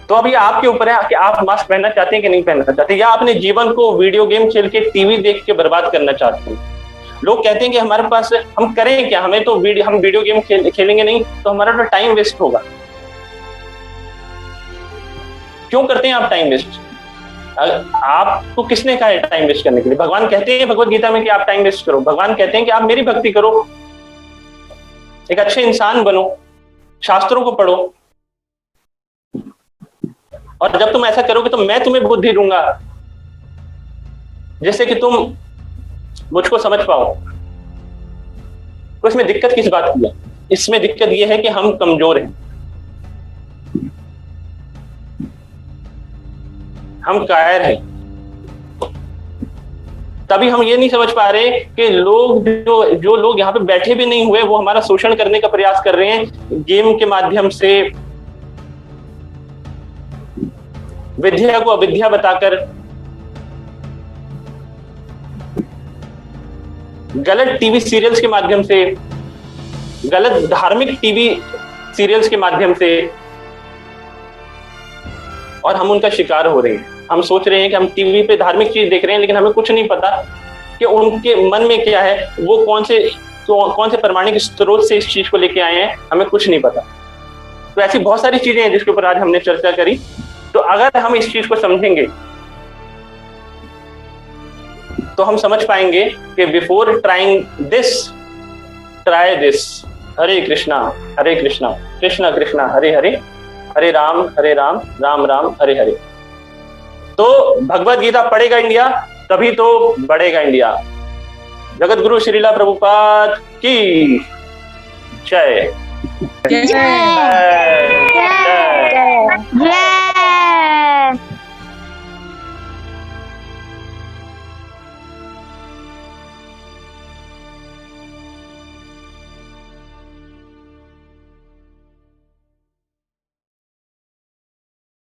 Speaker 1: तो अब ये आपके ऊपर है कि आप मास्क पहनना चाहते हैं कि नहीं पहनना चाहते, या अपने जीवन को वीडियो गेम खेल के, टीवी देख के बर्बाद करना चाहते हैं। लोग कहते हैं कि हमारे पास, हम करें क्या, हमें तो हम वीडियो गेम खेलेंगे नहीं तो हमारा तो टाइम वेस्ट होगा। क्यों करते हैं आप टाइम वेस्ट? आपको किसने कहा है टाइम वेस्ट करने के लिए? भगवान कहते हैं भगवत गीता में कि आप टाइम वेस्ट करो। भगवान कहते हैं कि आप मेरी भक्ति करो, एक अच्छे इंसान बनो, शास्त्रों को पढ़ो, और जब तुम ऐसा करोगे तो मैं तुम्हें बुद्धि दूंगा जिससे कि तुम मुझको समझ पाओ। तो इसमें दिक्कत किस बात की है? इसमें दिक्कत यह है कि हम कमजोर हैं, हम कायर हैं। तभी हम ये नहीं समझ पा रहे कि लोग जो लोग यहाँ पे बैठे भी नहीं हुए वो हमारा शोषण करने का प्रयास कर रहे हैं, गेम के माध्यम से, विद्या को अविद्या बताकर, गलत टीवी सीरियल्स के माध्यम से, गलत धार्मिक टीवी सीरियल्स के माध्यम से, और हम उनका शिकार हो रहे हैं। हम सोच रहे हैं कि हम टीवी पे धार्मिक चीज देख रहे हैं, लेकिन हमें कुछ नहीं पता कि उनके मन में क्या है, वो कौन से प्रमाणिक स्रोत से इस चीज को लेके आए हैं, हमें कुछ नहीं पता। तो ऐसी बहुत सारी चीजें हैं जिसके ऊपर आज हमने चर्चा करी। तो अगर हम इस चीज को समझेंगे तो हम समझ पाएंगे कि before trying this, try this. Hare Krishna Krishna Krishna Hare Hare, Hare Ram Ram Ram Hare Hare. तो भगवत गीता पढ़ेगा इंडिया, तभी तो बढ़ेगा इंडिया। जगत गुरु श्रीला प्रभुपाद की जय।
Speaker 2: जय।